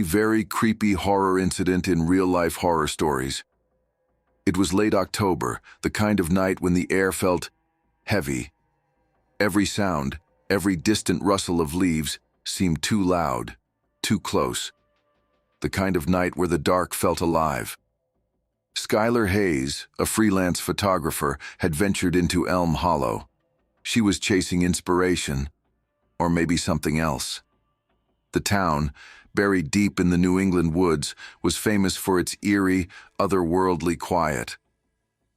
very creepy horror incident in real-life horror stories. It was late October, the kind of night when the air felt heavy. Every sound, every distant rustle of leaves seemed too loud, too close. The kind of night where the dark felt alive. Skylar Hayes, a freelance photographer, had ventured into Elm Hollow. She was chasing inspiration, or maybe something else. The town, buried deep in the New England woods, was famous for its eerie, otherworldly quiet.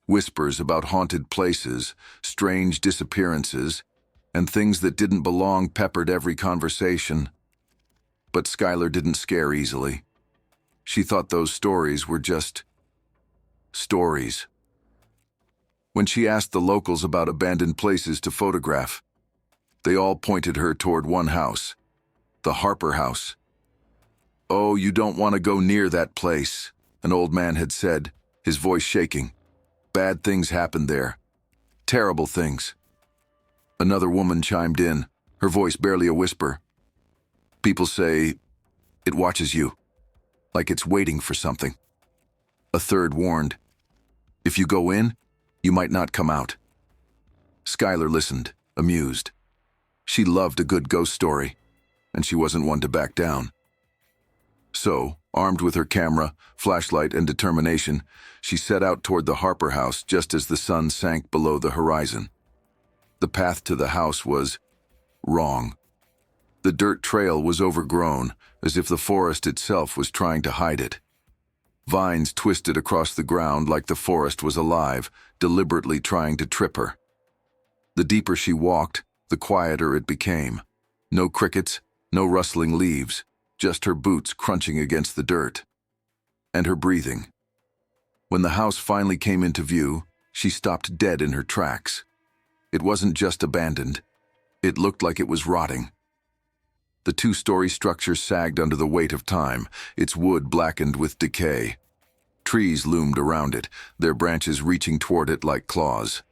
Whispers about haunted places, strange disappearances, and things that didn't belong peppered every conversation. But Skylar didn't scare easily. She thought those stories were just stories. When she asked the locals about abandoned places to photograph, they all pointed her toward one house, the Harper house. "Oh, you don't want to go near that place," an old man had said, his voice shaking. "Bad things happened there. Terrible things." Another woman chimed in, her voice barely a whisper. "People say it watches you, like it's waiting for something." A third warned, "If you go in, you might not come out." Skylar listened, amused. She loved a good ghost story, and she wasn't one to back down. So, armed with her camera, flashlight, and determination, she set out toward the Harper house just as the sun sank below the horizon. The path to the house was wrong. The dirt trail was overgrown, as if the forest itself was trying to hide it. Vines twisted across the ground like the forest was alive, deliberately trying to trip her. The deeper she walked, the quieter it became. No crickets, no rustling leaves, just her boots crunching against the dirt. And her breathing. When the house finally came into view, she stopped dead in her tracks. It wasn't just abandoned. It looked like it was rotting. The two-story structure sagged under the weight of time, its wood blackened with decay. Trees loomed around it, their branches reaching toward it like claws.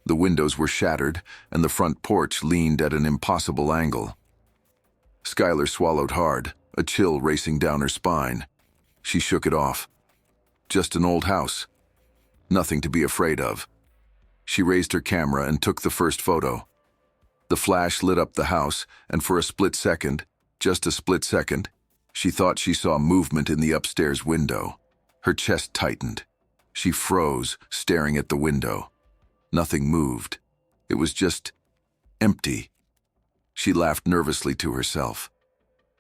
The windows were shattered, and the front porch leaned at an impossible angle. Skylar swallowed hard, a chill racing down her spine. She shook it off. Just an old house. Nothing to be afraid of. She raised her camera and took the first photo. The flash lit up the house, and for a split second, just a split second, she thought she saw movement in the upstairs window. Her chest tightened. She froze, staring at the window. Nothing moved. It was just empty. She laughed nervously to herself.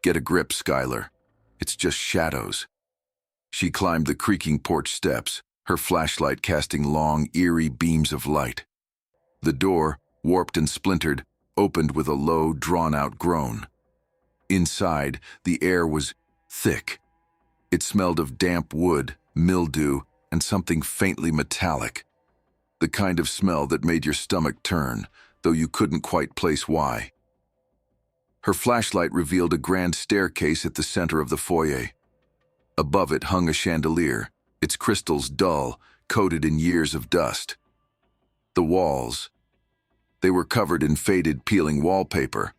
"Get a grip, Skylar. It's just shadows." She climbed the creaking porch steps, her flashlight casting long, eerie beams of light. The door, warped and splintered, opened with a low, drawn-out groan. Inside, the air was thick. It smelled of damp wood, mildew, and something faintly metallic. The kind of smell that made your stomach turn, though you couldn't quite place why. Her flashlight revealed a grand staircase at the center of the foyer. Above it hung a chandelier, its crystals dull, coated in years of dust. The walls, they were covered in faded, peeling wallpaper.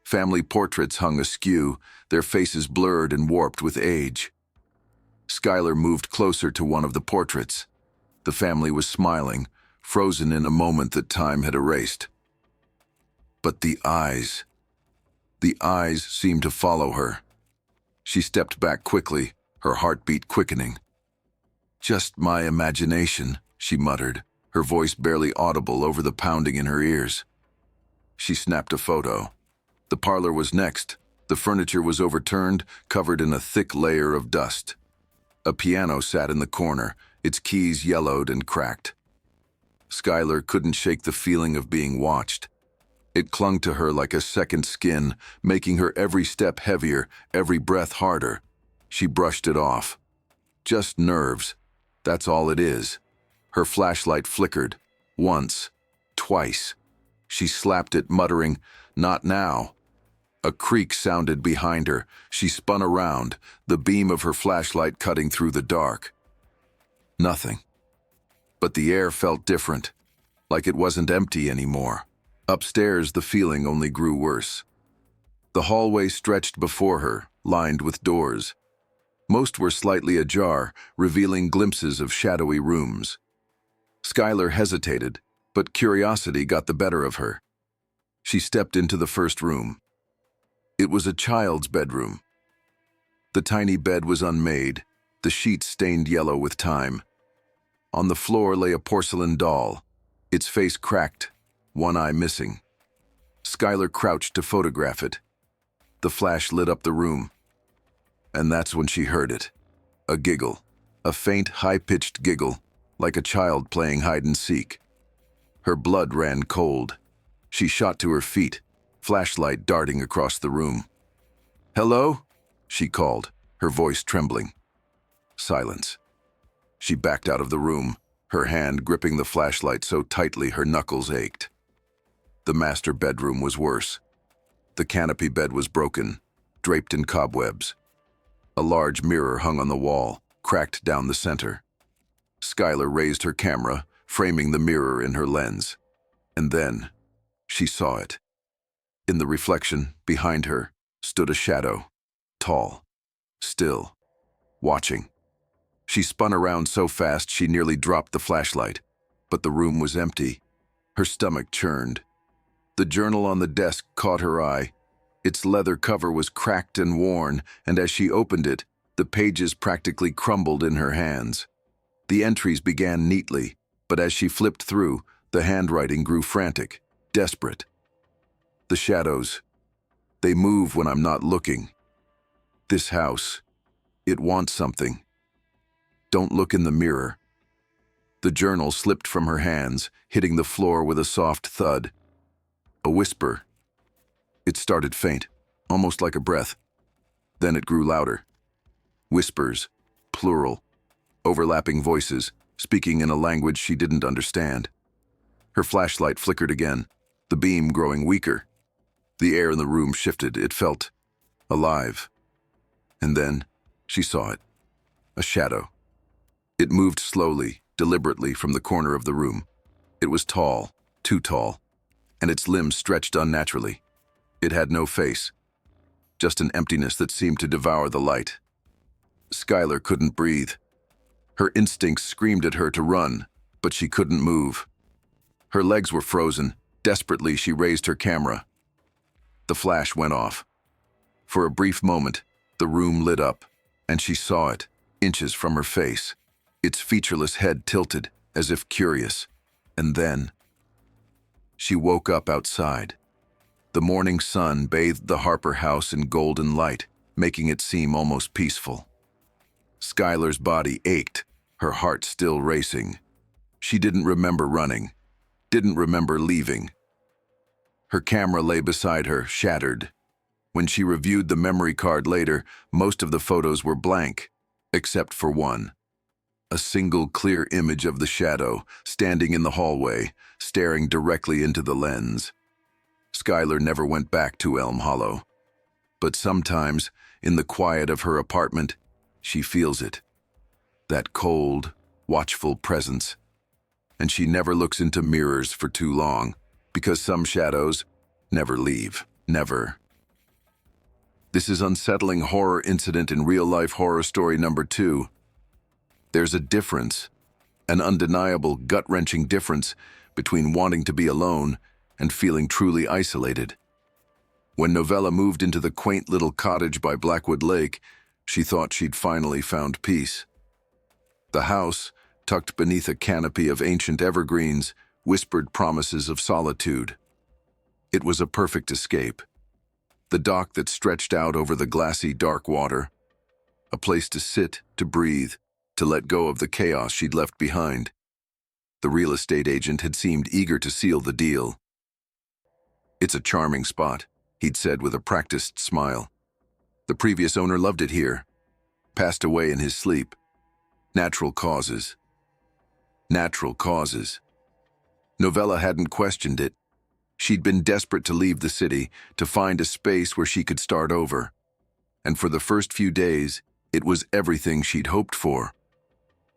Family portraits hung askew, their faces blurred and warped with age. Skylar moved closer to one of the portraits. The family was smiling, frozen in a moment that time had erased. But the eyes seemed to follow her. She stepped back quickly, her heartbeat quickening. "Just my imagination," she muttered, her voice barely audible over the pounding in her ears. She snapped a photo. The parlor was next. The furniture was overturned, covered in a thick layer of dust. A piano sat in the corner, its keys yellowed and cracked. Skylar couldn't shake the feeling of being watched. It clung to her like a second skin, making her every step heavier, every breath harder. She brushed it off. Just nerves. That's all it is. Her flashlight flickered. Once. Twice. She slapped it, muttering, "Not now." A creak sounded behind her. She spun around, the beam of her flashlight cutting through the dark. Nothing. But the air felt different, like it wasn't empty anymore. Upstairs, the feeling only grew worse. The hallway stretched before her, lined with doors. Most were slightly ajar, revealing glimpses of shadowy rooms. Skylar hesitated, but curiosity got the better of her. She stepped into the first room. It was a child's bedroom. The tiny bed was unmade, the sheets stained yellow with time. On the floor lay a porcelain doll, its face cracked, one eye missing. Skylar crouched to photograph it. The flash lit up the room. And that's when she heard it. A giggle. A faint, high-pitched giggle, like a child playing hide-and-seek. Her blood ran cold. She shot to her feet, flashlight darting across the room. "Hello?" she called, her voice trembling. Silence. She backed out of the room, her hand gripping the flashlight so tightly her knuckles ached. The master bedroom was worse. The canopy bed was broken, draped in cobwebs. A large mirror hung on the wall, cracked down the center. Skylar raised her camera, framing the mirror in her lens. And then, she saw it. In the reflection, behind her, stood a shadow, tall, still, watching. She spun around so fast she nearly dropped the flashlight, but the room was empty. Her stomach churned. The journal on the desk caught her eye. Its leather cover was cracked and worn, and as she opened it, the pages practically crumbled in her hands. The entries began neatly, but as she flipped through, the handwriting grew frantic, desperate. The shadows. They move when I'm not looking. This house. It wants something. Don't look in the mirror. The journal slipped from her hands, hitting the floor with a soft thud. A whisper. It started faint, almost like a breath. Then it grew louder. Whispers, plural, overlapping voices, speaking in a language she didn't understand. Her flashlight flickered again, the beam growing weaker. The air in the room shifted. It felt alive. And then she saw it. A shadow. It moved slowly, deliberately from the corner of the room. It was tall, too tall, and its limbs stretched unnaturally. It had no face, just an emptiness that seemed to devour the light. Skylar couldn't breathe. Her instincts screamed at her to run, but she couldn't move. Her legs were frozen. Desperately, she raised her camera. The flash went off. For a brief moment, the room lit up, and she saw it, inches from her face, its featureless head tilted, as if curious. And then, she woke up outside. The morning sun bathed the Harper house in golden light, making it seem almost peaceful. Skylar's body ached, her heart still racing. She didn't remember running, didn't remember leaving. Her camera lay beside her, shattered. When she reviewed the memory card later, most of the photos were blank, except for one. A single clear image of the shadow, standing in the hallway, staring directly into the lens. Skylar never went back to Elm Hollow. But sometimes, in the quiet of her apartment, she feels it. That cold, watchful presence. And she never looks into mirrors for too long, because some shadows never leave. Never. This is Unsettling Horror Incident in Real-Life Horror Story number 2. There's a difference, an undeniable, gut-wrenching difference between wanting to be alone and feeling truly isolated. When Novella moved into the quaint little cottage by Blackwood Lake, she thought she'd finally found peace. The house, tucked beneath a canopy of ancient evergreens, whispered promises of solitude. It was a perfect escape. The dock that stretched out over the glassy, dark water. A place to sit, to breathe, to let go of the chaos she'd left behind. The real estate agent had seemed eager to seal the deal. "It's a charming spot," he'd said with a practiced smile. "The previous owner loved it here. Passed away in his sleep. Natural causes." Natural causes. Novella hadn't questioned it. She'd been desperate to leave the city, to find a space where she could start over. And for the first few days, it was everything she'd hoped for.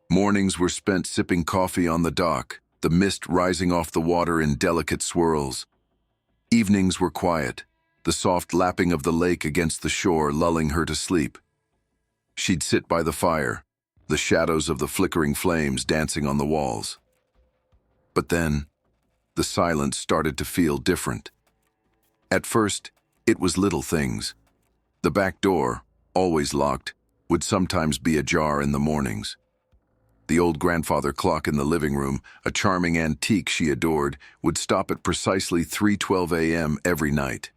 Mornings were spent sipping coffee on the dock, the mist rising off the water in delicate swirls. Evenings were quiet, the soft lapping of the lake against the shore lulling her to sleep. She'd sit by the fire, the shadows of the flickering flames dancing on the walls. But then, the silence started to feel different. At first, it was little things. The back door, always locked, would sometimes be ajar in the mornings. The old grandfather clock in the living room, a charming antique she adored, would stop at precisely 3:12 a.m. every night.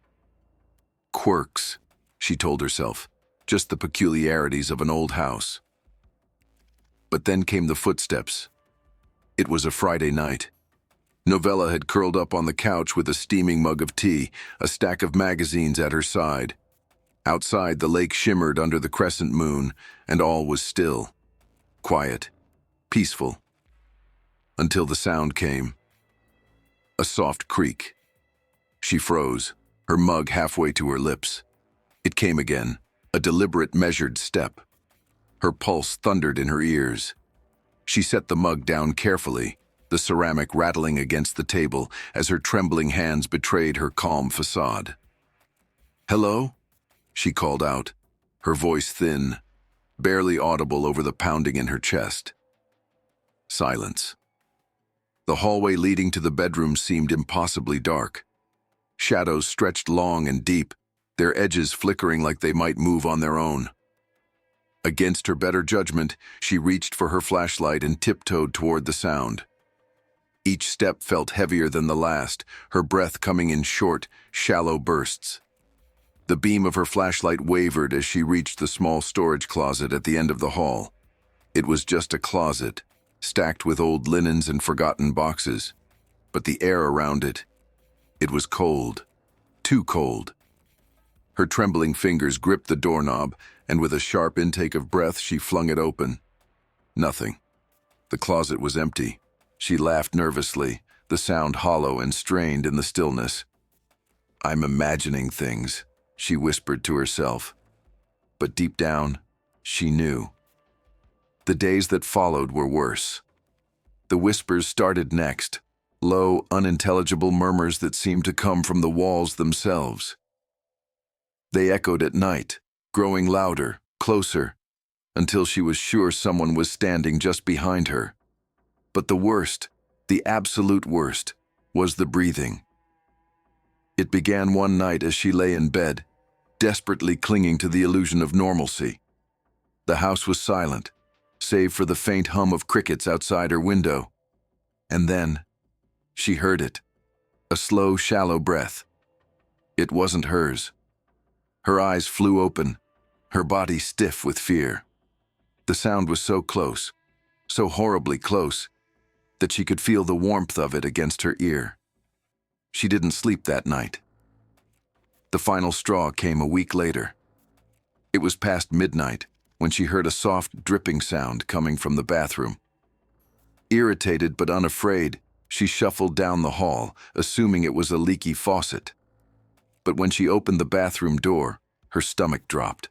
Quirks, she told herself, just the peculiarities of an old house. But then came the footsteps. It was a Friday night. Novella had curled up on the couch with a steaming mug of tea, a stack of magazines at her side. Outside, the lake shimmered under the crescent moon, and all was still, quiet, peaceful, until the sound came. A soft creak. She froze, her mug halfway to her lips. It came again, a deliberate, measured step. Her pulse thundered in her ears. She set the mug down carefully, the ceramic rattling against the table as her trembling hands betrayed her calm facade. "Hello?" she called out, her voice thin, barely audible over the pounding in her chest. Silence. The hallway leading to the bedroom seemed impossibly dark. Shadows stretched long and deep, their edges flickering like they might move on their own. Against her better judgment, she reached for her flashlight and tiptoed toward the sound. Each step felt heavier than the last, her breath coming in short, shallow bursts. The beam of her flashlight wavered as she reached the small storage closet at the end of the hall. It was just a closet, stacked with old linens and forgotten boxes. But the air around it, it was cold, too cold. Her trembling fingers gripped the doorknob, and with a sharp intake of breath, she flung it open. Nothing. The closet was empty. She laughed nervously, the sound hollow and strained in the stillness. "I'm imagining things," she whispered to herself. But deep down, she knew. The days that followed were worse. The whispers started next, low, unintelligible murmurs that seemed to come from the walls themselves. They echoed at night, growing louder, closer, until she was sure someone was standing just behind her. But the worst, the absolute worst, was the breathing. It began one night as she lay in bed, desperately clinging to the illusion of normalcy. The house was silent, save for the faint hum of crickets outside her window. And then, she heard it, a slow, shallow breath. It wasn't hers. Her eyes flew open, her body stiff with fear. The sound was so close, so horribly close, that she could feel the warmth of it against her ear. She didn't sleep that night. The final straw came a week later. It was past midnight when she heard a soft dripping sound coming from the bathroom. Irritated but unafraid, she shuffled down the hall, assuming it was a leaky faucet. But when she opened the bathroom door, her stomach dropped.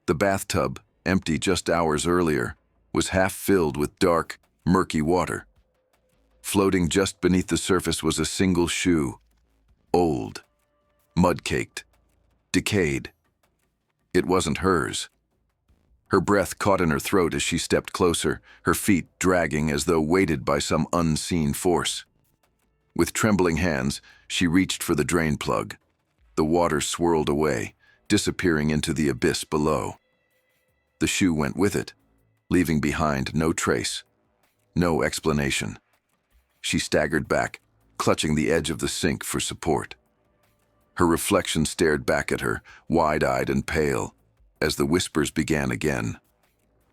The bathtub, empty just hours earlier, was half filled with dark, murky water. Floating just beneath the surface was a single shoe, old, mud-caked, decayed. It wasn't hers. Her breath caught in her throat as she stepped closer, her feet dragging as though weighted by some unseen force. With trembling hands, she reached for the drain plug. The water swirled away, disappearing into the abyss below. The shoe went with it, leaving behind no trace, no explanation. She staggered back, clutching the edge of the sink for support. Her reflection stared back at her, wide-eyed and pale, as the whispers began again.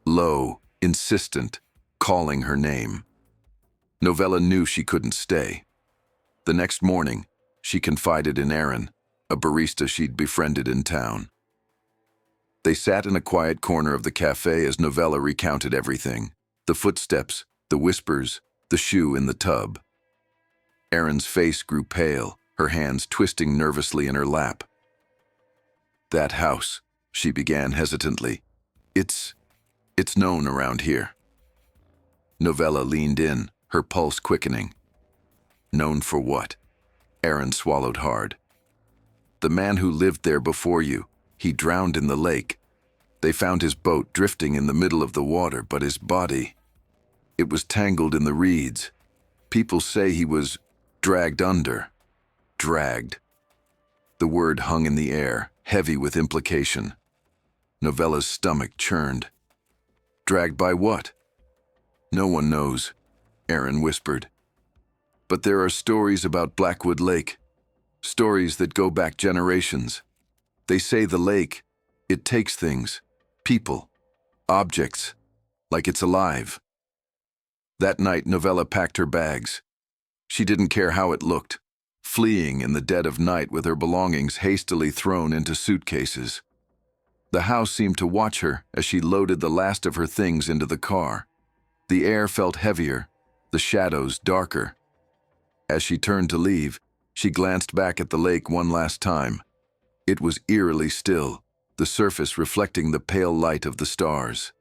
Low, insistent, calling her name. Novella knew she couldn't stay. The next morning, she confided in Aaron, a barista she'd befriended in town. They sat in a quiet corner of the cafe as Novella recounted everything. The footsteps, the whispers, the shoe in the tub. Aaron's face grew pale, her hands twisting nervously in her lap. "That house," she began hesitantly. It's known around here." Novella leaned in, her pulse quickening. "Known for what?" Aaron swallowed hard. The man who lived there before you, he drowned in the lake. They found his boat drifting in the middle of the water, but his body, it was tangled in the reeds. People say he was dragged under. Dragged. The word hung in the air, heavy with implication. Novella's stomach churned. Dragged by what? No one knows, Aaron whispered. But there are stories about Blackwood Lake, stories that go back generations. They say the lake, it takes things, people, objects, like it's alive. That night, Novella packed her bags. She didn't care how it looked, fleeing in the dead of night with her belongings hastily thrown into suitcases. The house seemed to watch her as she loaded the last of her things into the car. The air felt heavier, the shadows darker. As she turned to leave, she glanced back at the lake one last time. It was eerily still, the surface reflecting the pale light of the stars.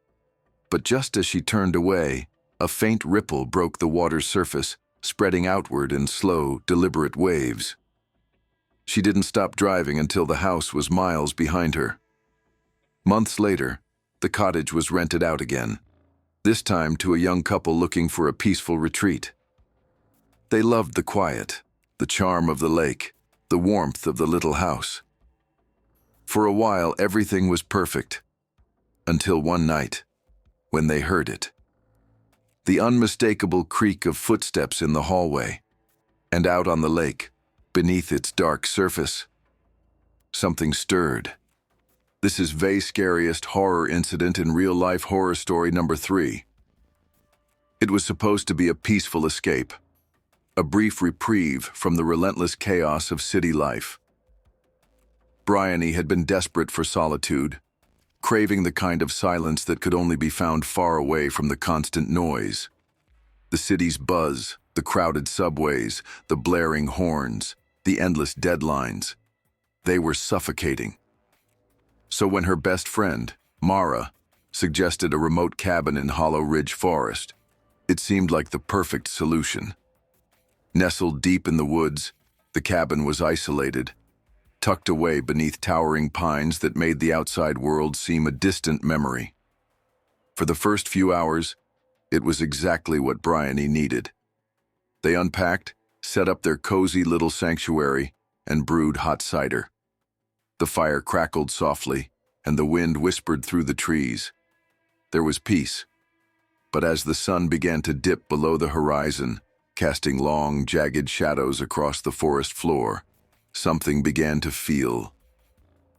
But just as she turned away, a faint ripple broke the water's surface, spreading outward in slow, deliberate waves. She didn't stop driving until the house was miles behind her. Months later, the cottage was rented out again, this time to a young couple looking for a peaceful retreat. They loved the quiet, the charm of the lake, the warmth of the little house. For a while, everything was perfect, until one night, when they heard it. The unmistakable creak of footsteps in the hallway, and out on the lake, beneath its dark surface, something stirred. This is Vay's scariest horror incident in real-life horror story number 3. It was supposed to be a peaceful escape, a brief reprieve from the relentless chaos of city life. Bryony had been desperate for solitude, craving the kind of silence that could only be found far away from the constant noise. The city's buzz, the crowded subways, the blaring horns, the endless deadlines. They were suffocating. So when her best friend, Mara, suggested a remote cabin in Hollow Ridge Forest, it seemed like the perfect solution. Nestled deep in the woods, the cabin was isolated, tucked away beneath towering pines that made the outside world seem a distant memory. For the first few hours, it was exactly what Bryony needed. They unpacked, set up their cozy little sanctuary, and brewed hot cider. The fire crackled softly, and the wind whispered through the trees. There was peace. But as the sun began to dip below the horizon, casting long, jagged shadows across the forest floor, something began to feel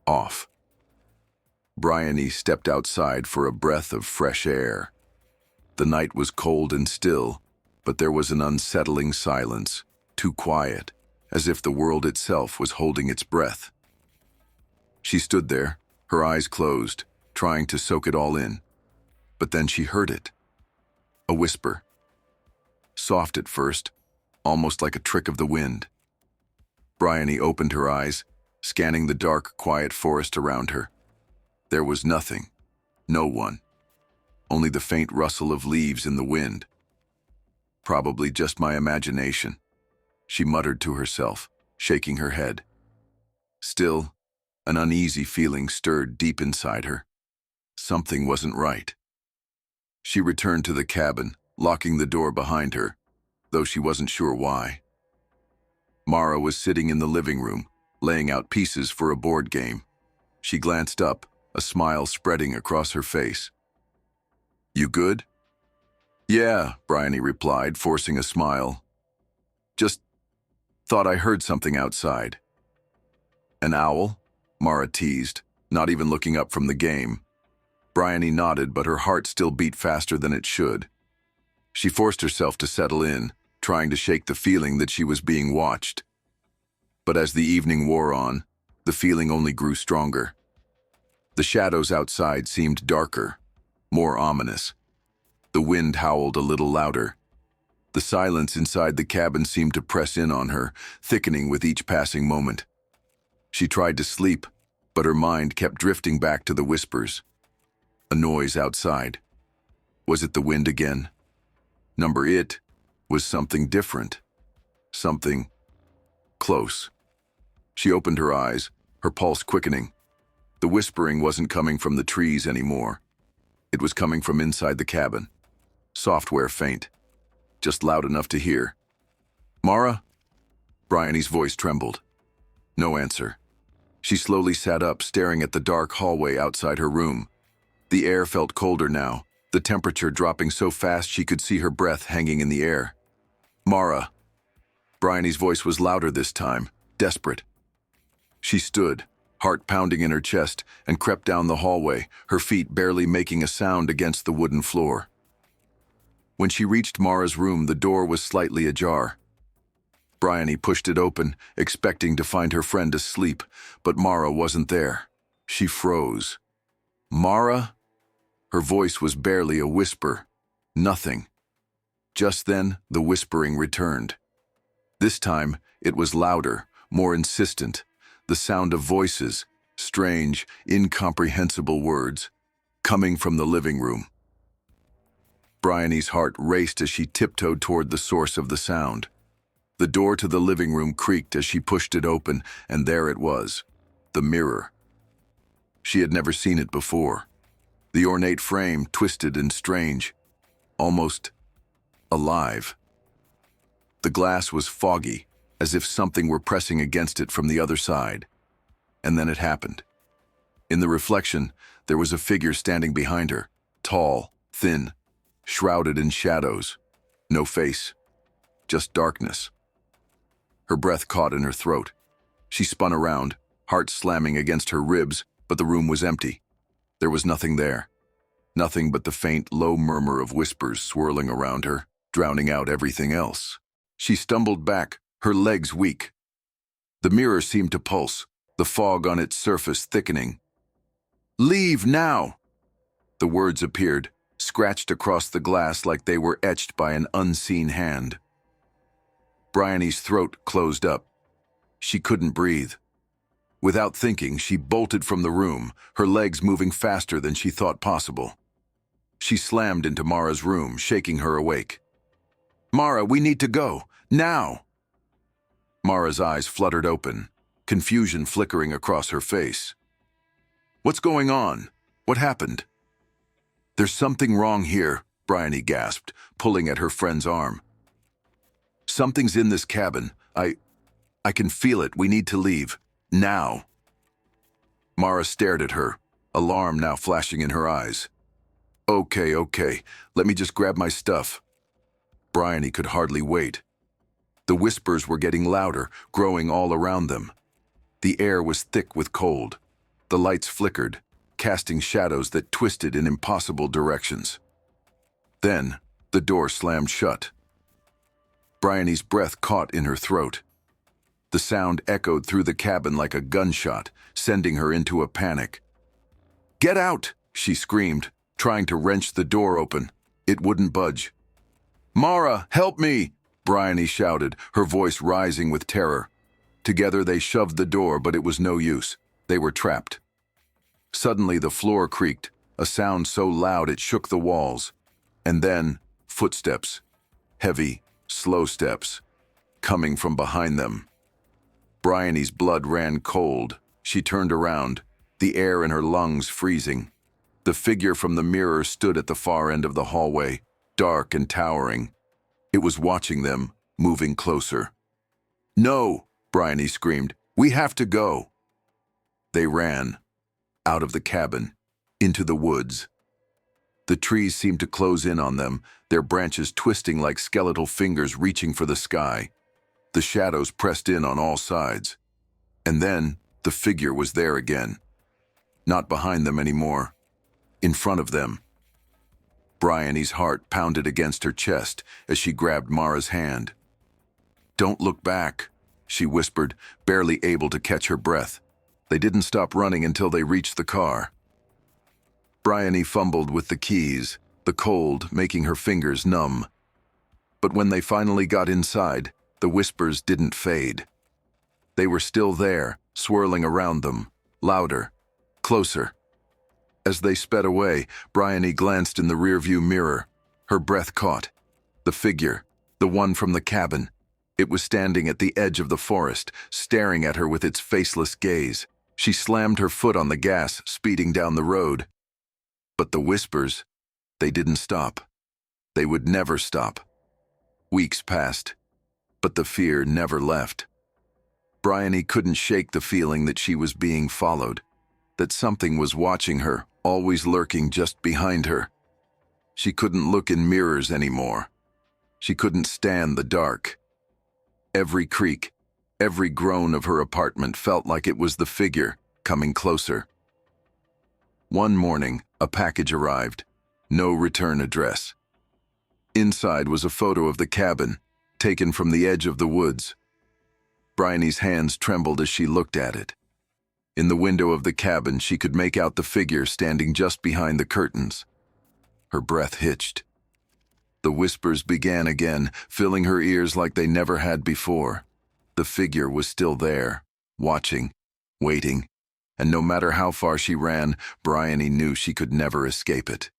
off. Bryony stepped outside for a breath of fresh air. The night was cold and still, but there was an unsettling silence, too quiet, as if the world itself was holding its breath. She stood there, her eyes closed, trying to soak it all in. But then she heard it. A whisper. Soft at first, almost like a trick of the wind. Bryony opened her eyes, scanning the dark, quiet forest around her. There was nothing. No one. Only the faint rustle of leaves in the wind. Probably just my imagination, she muttered to herself, shaking her head. Still, an uneasy feeling stirred deep inside her. Something wasn't right. She returned to the cabin, locking the door behind her, though she wasn't sure why. Mara was sitting in the living room, laying out pieces for a board game. She glanced up, a smile spreading across her face. "You good?" "Yeah," Bryony replied, forcing a smile. "Just thought I heard something outside." "An owl?" Mara teased, not even looking up from the game. Bryony nodded, but her heart still beat faster than it should. She forced herself to settle in, trying to shake the feeling that she was being watched. But as the evening wore on, the feeling only grew stronger. The shadows outside seemed darker, more ominous. The wind howled a little louder. The silence inside the cabin seemed to press in on her, thickening with each passing moment. She tried to sleep, but her mind kept drifting back to the whispers. A noise outside. Was it the wind again? It was something different. Something close. She opened her eyes, her pulse quickening. The whispering wasn't coming from the trees anymore. It was coming from inside the cabin. Software faint, just loud enough to hear. "Mara?" Bryony's voice trembled. No answer. She slowly sat up, staring at the dark hallway outside her room. The air felt colder now, the temperature dropping so fast she could see her breath hanging in the air. "Mara." Bryony's voice was louder this time, desperate. She stood, heart pounding in her chest, and crept down the hallway, her feet barely making a sound against the wooden floor. When she reached Mara's room, the door was slightly ajar. Bryony pushed it open, expecting to find her friend asleep, but Mara wasn't there. She froze. "Mara?" Her voice was barely a whisper. Nothing. Just then, the whispering returned. This time, it was louder, more insistent. The sound of voices, strange, incomprehensible words, coming from the living room. Bryony's heart raced as she tiptoed toward the source of the sound. The door to the living room creaked as she pushed it open, and there it was, the mirror. She had never seen it before. The ornate frame, twisted and strange, almost alive. The glass was foggy, as if something were pressing against it from the other side. And then it happened. In the reflection, there was a figure standing behind her, tall, thin, shrouded in shadows. No face, just darkness. Her breath caught in her throat. She spun around, heart slamming against her ribs, but the room was empty. There was nothing there. Nothing but the faint, low murmur of whispers swirling around her, drowning out everything else. She stumbled back, her legs weak. The mirror seemed to pulse, the fog on its surface thickening. "Leave now!" The words appeared, scratched across the glass like they were etched by an unseen hand. Bryony's throat closed up. She couldn't breathe. Without thinking, she bolted from the room, her legs moving faster than she thought possible. She slammed into Mara's room, shaking her awake. "Mara, we need to go. Now!" Mara's eyes fluttered open, confusion flickering across her face. "What's going on? What happened?" "There's something wrong here," Bryony gasped, pulling at her friend's arm. "Something's in this cabin. I can feel it. We need to leave. Now." Mara stared at her, alarm now flashing in her eyes. Okay. Let me just grab my stuff." Bryony could hardly wait. The whispers were getting louder, growing all around them. The air was thick with cold. The lights flickered, casting shadows that twisted in impossible directions. Then, the door slammed shut. Bryony's breath caught in her throat. The sound echoed through the cabin like a gunshot, sending her into a panic. "Get out!" she screamed, trying to wrench the door open. It wouldn't budge. "Mara, help me!" Bryony shouted, her voice rising with terror. Together they shoved the door, but it was no use. They were trapped. Suddenly the floor creaked, a sound so loud it shook the walls. And then, footsteps. Heavy, slow steps, coming from behind them. Bryony's blood ran cold. She turned around, the air in her lungs freezing. The figure from the mirror stood at the far end of the hallway, dark and towering. It was watching them, moving closer. "No!" Bryony screamed. "We have to go!" They ran, out of the cabin, into the woods. The trees seemed to close in on them, their branches twisting like skeletal fingers reaching for the sky. The shadows pressed in on all sides. And then, the figure was there again. Not behind them anymore. In front of them. Bryony's heart pounded against her chest as she grabbed Mara's hand. "Don't look back," she whispered, barely able to catch her breath. They didn't stop running until they reached the car. Bryony fumbled with the keys, the cold making her fingers numb. But when they finally got inside, the whispers didn't fade. They were still there, swirling around them, louder, closer. As they sped away, Bryony glanced in the rearview mirror. Her breath caught. The figure, the one from the cabin. It was standing at the edge of the forest, staring at her with its faceless gaze. She slammed her foot on the gas, speeding down the road. But the whispers, they didn't stop. They would never stop. Weeks passed, but the fear never left. Bryony couldn't shake the feeling that she was being followed, that something was watching her, always lurking just behind her. She couldn't look in mirrors anymore. She couldn't stand the dark. Every creak, every groan of her apartment felt like it was the figure coming closer. One morning, a package arrived. No return address. Inside was a photo of the cabin, taken from the edge of the woods. Bryony's hands trembled as she looked at it. In the window of the cabin, she could make out the figure standing just behind the curtains. Her breath hitched. The whispers began again, filling her ears like they never had before. The figure was still there, watching, waiting, and no matter how far she ran, Bryony knew she could never escape it.